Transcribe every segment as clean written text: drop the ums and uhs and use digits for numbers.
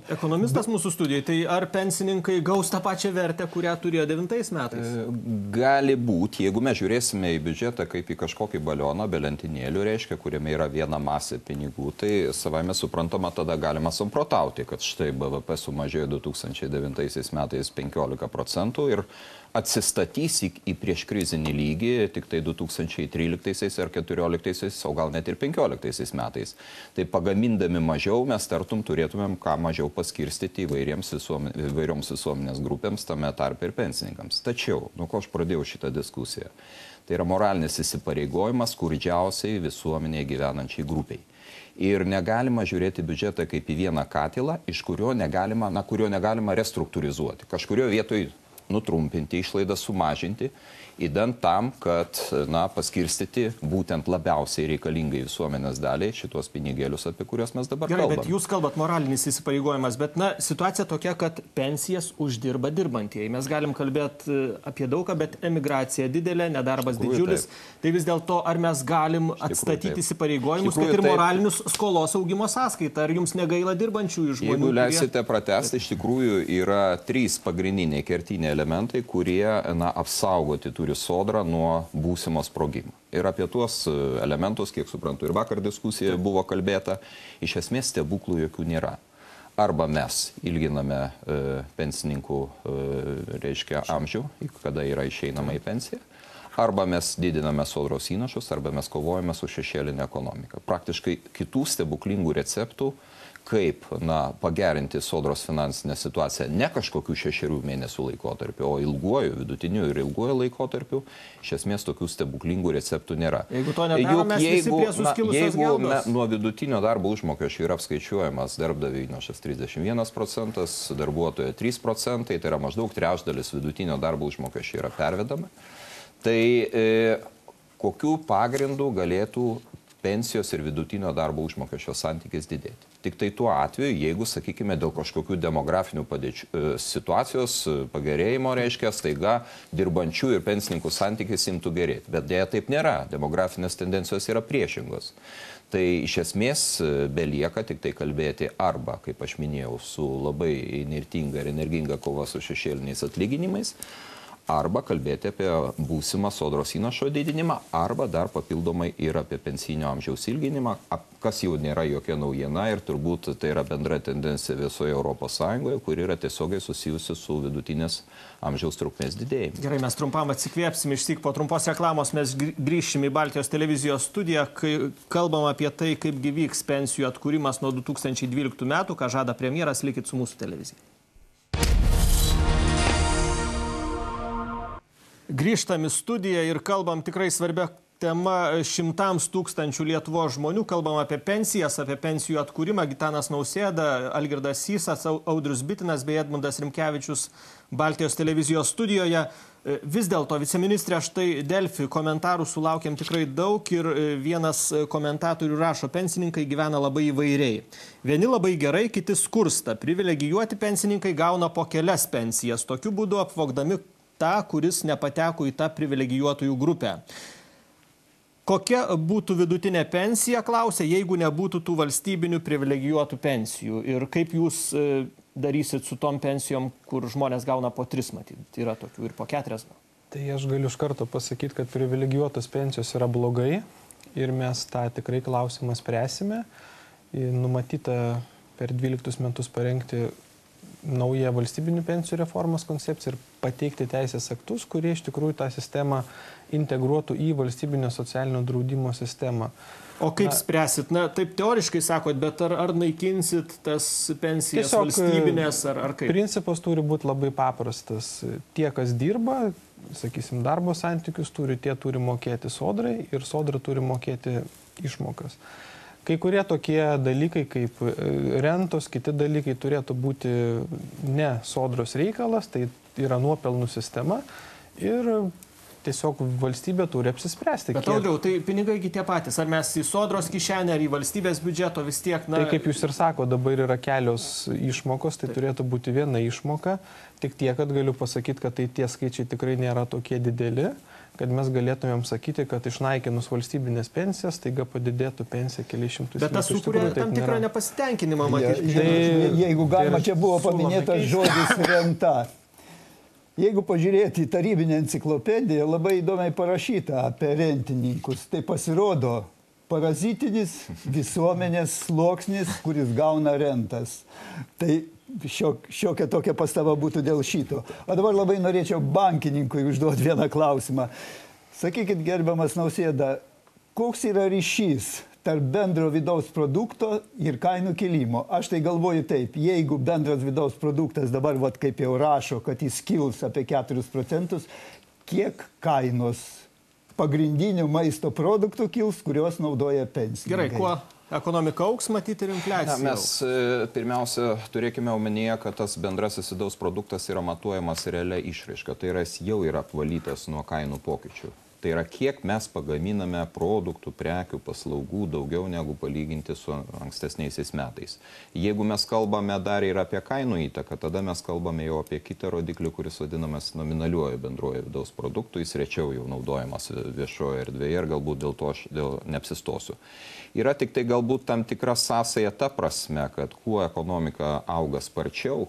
Ekonomistas mūsų studijai, tai ar pensininkai gaus tą pačią vertę, kurią turėjo 9 metais? Gali būti, jeigu mes žiūrėsime į biudžetą kaip į kažkokį balioną, be lentynėlių, reiškia, kuriame yra viena masė pinigų, tai savaime suprantama, tada galima samprotauti, kad štai BVP sumažėjo 2009 metais 15% ir atsistatys į prieškrizinį lygį tik tai 2013 ar 2014, o gal net ir 2015 metais. Tai pagamindami mažiau mes tartum turėtumėm ką mažiau paskirstyti įvairioms visuomenės grupėms, tame tarpe ir pensininkams. Tačiau, nuo ko aš pradėjau šitą diskusiją, tai yra moralinis įsipareigojimas skurdžiausiai visuomenėje gyvenančiai grupiai. Ir negalima žiūrėti biudžetą kaip į vieną katilą, iš kurio negalima restruktūrizuoti. Kažkurio vietoj nutrumpinti, išlaidą sumažinti, įdant tam, kad paskirstyti būtent labiausiai reikalingai visuomenės daliai šitos pinigėlius, apie kuriuos mes dabar kalbame. Gerai, bet jūs kalbat moralinis įsipareigojimas, bet situacija tokia, kad pensijas uždirba dirbantieji. Mes galim kalbėti apie daugą, bet emigracija didelė, nedarbas didžiulis. Tai vis dėlto, ar mes galim atstatyti įsipareigojimus, kad ir moralinius skolos augimo sąskaitą? Ar jums negaila dirbančiųjų žmonių? Jeigu leisite pratęsti, iš tikrųjų yra 3 pagrindiniai kertiniai elementai, kurie apsaugoti turi sodrą nuo būsimo sprogimo. Ir apie tuos elementus, kiek suprantu, ir vakar diskusijoje buvo kalbėta, iš esmės stebuklų jokių nėra. Arba mes ilginame pensininkų amžių, kada yra išeinama į pensiją, arba mes didiname sodros įnašus, arba mes kovojame su šešėlinė ekonomika. Praktiškai kitų stebuklingų receptų, kaip pagerinti sodros finansinę situaciją ne kažkokių 6 mėnesių laikotarpiu, o ilguoju, vidutiniu ir ilguoju laikotarpiu, iš esmės tokių stebuklingų receptų nėra. Jeigu to nedarome, mes visi prie suskilusios geldos. Jeigu nuo vidutinio darbo užmokesčio yra apskaičiuojamas darbdavio įnašas 31%, darbuotojo 3%, tai yra maždaug trečdalis vidutinio darbo užmokesčio yra pervedama, tai kokiu pagrindu galėtų pensijos ir vidutinio darbo užmokesčio santykis didėti. Tik tai tuo atveju, jeigu, sakykime, dėl kažkokių demografinių situacijos pagerėjimo, reiškia, staiga dirbančių ir pensininkų santykis imtų gerėti. Bet dėja taip nėra. Demografinės tendencijos yra priešingos. Tai iš esmės belieka tik tai kalbėti arba, kaip aš minėjau, su labai įnirtinga ir energinga kova su šešėliniais atlyginimais, arba kalbėti apie būsimą sodros įnašo didinimą, arba dar papildomai ir apie pensinio amžiaus ilginimą, kas jau nėra jokia naujiena ir turbūt tai yra bendra tendencija visoje Europos Sąjungoje, kur yra tiesiogiai susijusi su vidutinės amžiaus trukmės didėjimu. Gerai, mes trumpam atsikvėpsim, išsyk po trumpos reklamos mes grįšim į Baltijos televizijos studiją, kai kalbam apie tai, kaip vyks pensijų atkūrimas nuo 2012 metų, ką žada premjeras, likit su mūsų televizija. Grįžtam į studiją ir kalbam tikrai svarbia tema 100 000 Lietuvos žmonių. Kalbam apie pensijas, apie pensijų atkūrimą. Gitanas Nausėda, Algirdas Sysas, Audrius Bitinas bei Edmundas Rimkevičius Baltijos televizijos studijoje. Vis dėlto, viceministrė, štai Delfi komentarų sulaukėm tikrai daug ir vienas komentatorių rašo, pensininkai gyvena labai įvairiai. Vieni labai gerai, kiti skursta. Privilegijuoti pensininkai gauna po kelias pensijas, tokiu būdu apvogdami tą, kuris nepateko į tą privilegijuotųjų grupę. Kokia būtų vidutinė pensija, klausia, jeigu nebūtų tų valstybinių privilegijuotų pensijų? Ir kaip jūs darysit su tom pensijom, kur žmonės gauna po 3, matyt, yra tokių ir po 4? Tai aš galiu iš karto pasakyti, kad privilegijuotos pensijos yra blogai ir mes tą tikrai klausimą spręsime. Numatyta per 12 metus parengti naują valstybinių pensijų reformos koncepciją ir pateikti teisės aktus, kurie iš tikrųjų tą sistemą integruotų į valstybinio socialinio draudimo sistemą. O kaip spręsit? Taip teoriškai sakot, bet ar naikinsit tas pensijas valstybinės, ar kaip? Principas turi būti labai paprastas. Tie, kas dirba, sakysim, darbo santykius turi, tie turi mokėti sodrai ir sodra turi mokėti išmokas. Kai kurie tokie dalykai kaip rentos, kiti dalykai turėtų būti ne sodros reikalas, tai yra nuopelnų sistema ir tiesiog valstybė turi apsispręsti. Bet Audriau, tai pinigai tie patys, ar mes į sodros kišenę, ar į valstybės biudžeto vis tiek... Tai kaip jūs ir sako, dabar yra kelios išmokos, tai turėtų būti viena išmoka, tik tiek, kad galiu pasakyti, kad tai tie skaičiai tikrai nėra tokie dideli. kad mes galėtumėm sakyti, kad išnaikinus valstybinės pensijas, taiga padidėtų pensija keliais šimtus. Bet tas sukuria tam tikrą nepasitenkinimą, matyti. Jeigu galima, čia buvo paminėtas žodis renta. Jeigu pažiūrėti į tarybinę enciklopediją, labai įdomiai parašyta apie rentininkus. Tai pasirodo parazitinis visuomenės sluoksnis, kuris gauna rentas. Tai šiokia tokia pastaba būtų dėl šito. O dabar labai norėčiau bankininkui užduoti vieną klausimą. Sakykit, gerbiamas Nausėda, koks yra ryšys tarp bendro vidaus produkto ir kainų kilimo? Aš tai galvoju taip, jeigu bendras vidaus produktas dabar, vat, kaip jau rašo, kad jis kils apie 4%, kiek kainos pagrindinių maisto produktų kils, kuriuos naudoja pensininkai? Gerai, kuo ekonomika auks, matyti ir infliacija? Mes pirmiausia turėkime omenyje, kad tas bendrasis vidaus produktas yra matuojamas realia išraiška. Tai yra, jis jau yra apvalytas nuo kainų pokyčių. Tai yra, kiek mes pagaminame produktų, prekių, paslaugų daugiau negu palyginti su ankstesniaisiais metais. Jeigu mes kalbame dar ir apie kainų įtaką, tada mes kalbame jau apie kitą rodiklį, kuris vadinamas nominaliuoju bendruoju vidaus produktu. Jis rečiau jau naudojamas viešoje erdvėje ir galbūt dėl to aš neapsistosiu. Yra tik tai galbūt tam tikra sąsaja ta prasme, kad kuo ekonomika auga sparčiau,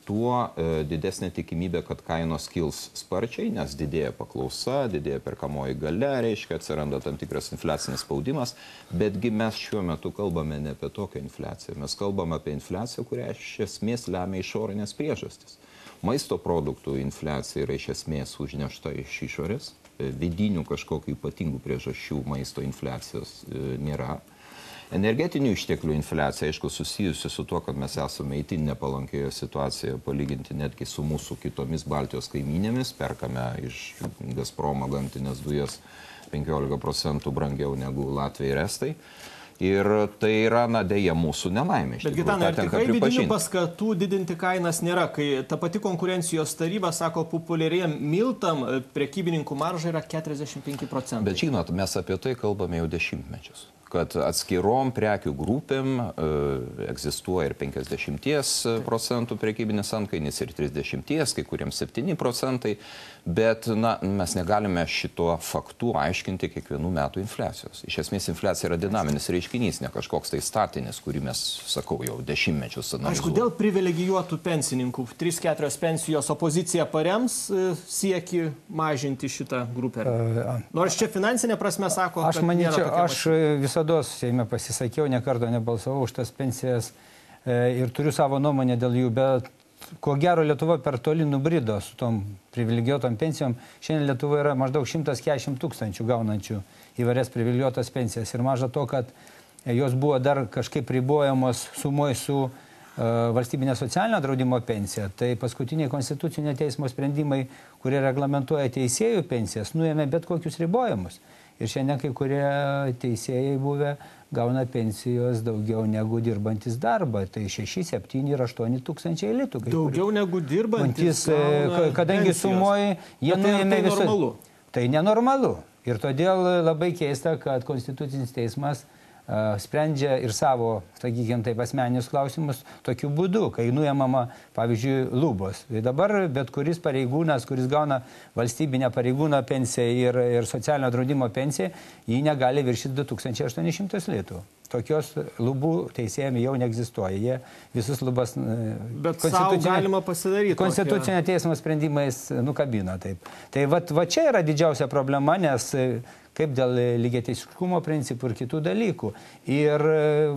tuo didesnė tikimybė, kad kainos kils sparčiai, nes didėja paklausa, didėja perkamoji galia, reiškia, atsiranda tam tikras infliacinis spaudimas, betgi mes šiuo metu kalbame ne apie tokią infliaciją, mes kalbame apie infliaciją, kurią iš esmės lemia išorinės priežastys. Maisto produktų infliacija yra iš esmės užnešta iš išorės, vidinių kažkokių ypatingų priežasčių maisto infliacijos nėra. Energetinių išteklių infliacija, aišku, susijusi su tuo, kad mes esame itin nepalankioje situacijoje palyginti netgi su mūsų kitomis Baltijos kaimynėmis. Perkame iš Gazpromo gamtinės dujas 15% brangiau negu Latvija ir Estai. Ir tai yra, na, dėja mūsų nelaimė. Bet Gitanai, ar tikrai vidinių paskatų didinti kainas nėra, kai ta pati konkurencijos taryba sako, populiariem miltam prekybininkų marža yra 45%. Bet žinot, mes apie tai kalbame jau dešimtmečius, kad atskirom prekių grupėm egzistuoja ir 50% prekybinis antkainis, ir 30%, kai kuriems 7%, bet na, mes negalime šito faktu aiškinti kiekvienų metų infliacijos. Iš esmės infliacija yra dinaminis reiškinys, ne kažkoks tai statinis, kurį mes, sakau, jau dešimtmečius analizuojame. Aišku, dėl privilegijuotų pensininkų 3-4 pensijos opozicija parems sieki mažinti šitą grupę. Nors čia finansinė prasme sako, aš manyčiau, aš visada Seime pasisakiau, nekarto nebalsavau už tas pensijas ir turiu savo nuomonę dėl jų, bet ko gero Lietuva per toli nubrido su tom privilegijuotom pensijom. Šiandien Lietuva yra maždaug 140 000 gaunančių įvairias privilegijuotas pensijas ir maža to, kad jos buvo dar kažkaip ribojamos sumoj su valstybinė socialinio draudimo pensija. Tai paskutiniai konstitucinio teismo sprendimai, kurie reglamentuoja teisėjų pensijas, nuėmė bet kokius ribojimus. Ir šiandien kai kurie teisėjai buvę gauna pensijos daugiau negu dirbantis darbą. Tai 6, 7 ir 8 tūkstančiai litų. Daugiau negu dirbantis kadangi sumoji, jie nuėmė visą. Tai nenormalu. Ir todėl labai keista, kad Konstitucinis teismas sprendžia ir savo, sakykime, taip asmeninius klausimus tokiu būdu, kai nuėmama, pavyzdžiui, lubos. Tai dabar bet kuris pareigūnas, kuris gauna valstybinę pareigūno pensiją ir socialinio draudimo pensiją, jį negali viršyti 2800 litų. Tokios lubų teisėjami jau neegzistuoja. Jie visus lubas... Bet savo galima pasidaryti. Konstitucinio teismo sprendimais nukabino taip. Tai va čia yra didžiausia problema, nes kaip dėl lygiateisiškumo principų ir kitų dalykų. Ir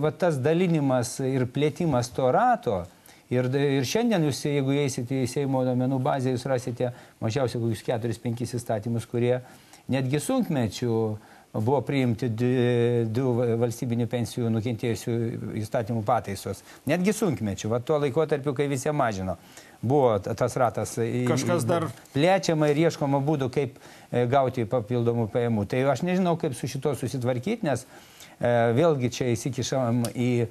va, tas dalinimas ir plėtimas to rato, ir šiandien jūs, jeigu eisite į Seimo duomenų bazę, jūs rasite mažiausiai kokius 4-5 įstatymus, kurie netgi sunkmečių buvo priimti 2 valstybinių pensijų nukentėjusių įstatymų pataisos. Netgi sunkmečių, va tuo laikotarpiu, kai visi mažino. Buvo tas ratas plečiama ir ieškoma būdų, kaip gauti papildomų pajamų. Tai aš nežinau, kaip su šito susitvarkyti, nes vėlgi čia įsikišam į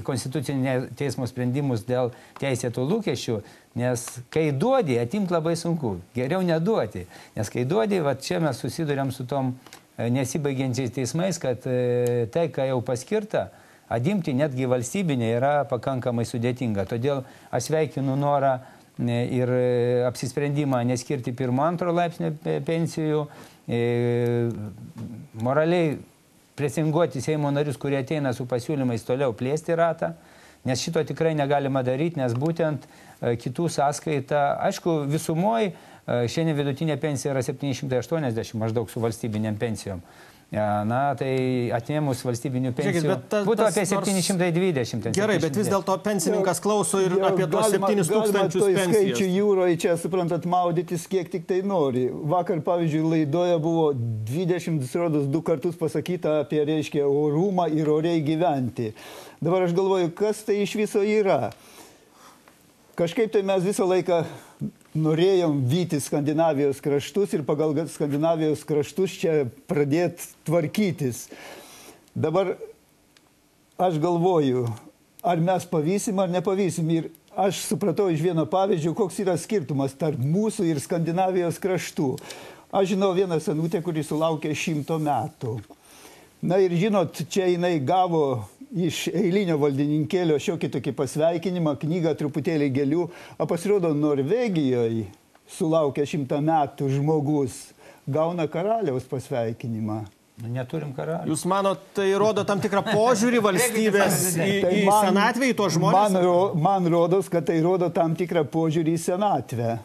konstitucinio teismo sprendimus dėl teisėtų lūkesčių, nes kai duodi, atimti labai sunku. Geriau neduoti, nes kai duodi, va čia mes susiduriam su tom nesibaigiančiais teismais, kad tai, ką jau paskirta, atimti netgi valstybinė yra pakankamai sudėtinga. Todėl aš sveikinu norą ir apsisprendimą neskirti pirmo, antro laipsnio pensijų, moraliai presinguoti Seimo narius, kurie ateina su pasiūlymais toliau plėsti ratą, nes šito tikrai negalima daryti, nes būtent kitų sąskaita, aišku, visumoje šiandien vidutinė pensija yra 780 maždaug su valstybinėm pensijom. Na, tai atėmus valstybinių pensijų būtų apie 720. Gerai, bet vis dėlto pensininkas klauso ir apie tos 7 tūkstančius pensijos. Skaičių jūroje čia, suprantat, maudytis kiek tik tai nori. Vakar, pavyzdžiui, laidoje buvo 22 kartus pasakyta apie, reiškia, orumą ir oriai gyventi. Dabar aš galvoju, kas tai iš viso yra. Kažkaip tai mes visą laiką norėjom vyti Skandinavijos kraštus ir pagal Skandinavijos kraštus čia pradėti tvarkytis. Dabar aš galvoju, ar mes pavysim ar nepavysim. Ir aš supratau iš vieno pavyzdžio, koks yra skirtumas tarp mūsų ir Skandinavijos kraštų. Aš žinau vieną senutę, kuri sulaukė 100 metų. Na ir žinot, čia jinai gavo iš eilinio valdininkėlio šiokį tokį pasveikinimą, knygą truputėlį gėlių, o pasirodo Norvegijoje sulaukia 100 metų žmogus, gauna karaliaus pasveikinimą. Neturim karalių. Jūs manot, tai rodo tam tikrą požiūrį valstybės į senatvę, į tuos žmonės? Man rodos, kad tai rodo tam tikrą požiūrį į senatvę.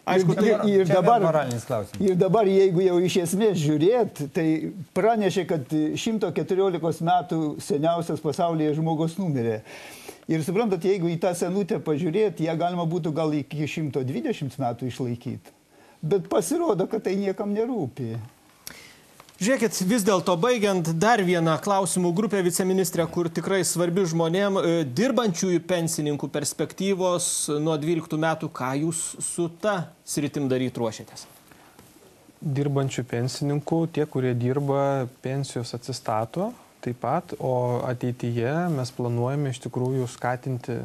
Aišku, ir dabar, jeigu jau iš esmės žiūrėt, tai pranešė, kad 114 metų seniausias pasaulyje žmogus numirė. Ir suprantat, jeigu į tą senutę pažiūrėt, ją galima būtų gal iki 120 metų išlaikyti. Bet pasirodo, kad tai niekam nerūpi. Žiūrėkit, vis dėlto baigiant dar vieną klausimų grupę, viceministrė, kur tikrai svarbi žmonėm, dirbančiųjų pensininkų perspektyvos nuo 12 metų, ką jūs su ta sritim daryti ruošiatės? Dirbančių pensininkų, tie, kurie dirba, pensijos atsistato taip pat, o ateityje mes planuojame iš tikrųjų skatinti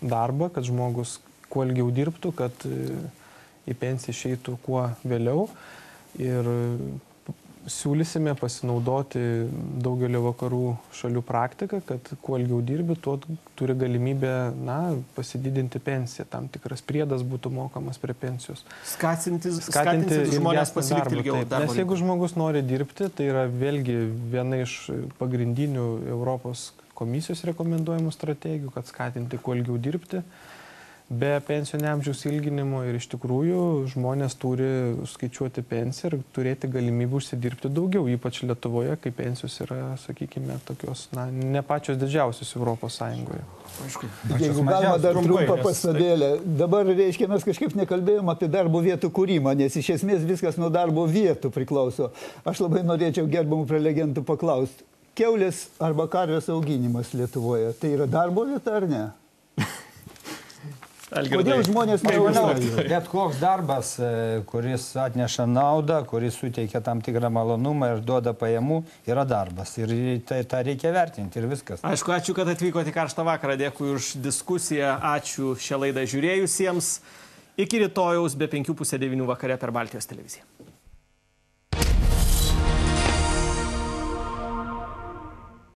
darbą, kad žmogus kuo ilgiau dirbtų, kad į pensiją išeitų kuo vėliau. Ir siūlysime pasinaudoti daugelio vakarų šalių praktiką, kad kuo ilgiau dirbi, tuo turi galimybę pasididinti pensiją. Tam tikras priedas būtų mokamas prie pensijos. Skatinti žmonės pasilikti ilgiau darbo. Nes jeigu žmogus nori dirbti, tai yra vėlgi viena iš pagrindinių Europos komisijos rekomenduojamų strategijų, kad skatinti kuo ilgiau dirbti be pensinio amžiaus ilginimo ir iš tikrųjų žmonės turi skaičiuoti pensiją ir turėti galimybę užsidirbti daugiau, ypač Lietuvoje, kai pensijos yra, sakykime, tokios, ne pačios didžiausios Europos Sąjungoje. Jeigu galima dar trumpą pastabėlę. Dabar, reiškia, mes kažkaip nekalbėjom apie darbo vietų kūrimą, nes iš esmės viskas nuo darbo vietų priklauso. Aš labai norėčiau gerbamų prelegentų paklausti. Kiaulės arba karvės auginimas Lietuvoje, tai yra darbo vieta ar ne? Kodėl žmonės nežinojo? Bet koks darbas, kuris atneša naudą, kuris suteikia tam tikrą malonumą ir duoda pajamų, yra darbas. Ir tą reikia vertinti ir viskas. Aišku, ačiū, kad atvykote į Karštą vakarą. Dėkui už diskusiją. Ačiū šią laidą žiūrėjusiems. Iki rytojaus be 8:30 vakare per Baltijos televiziją.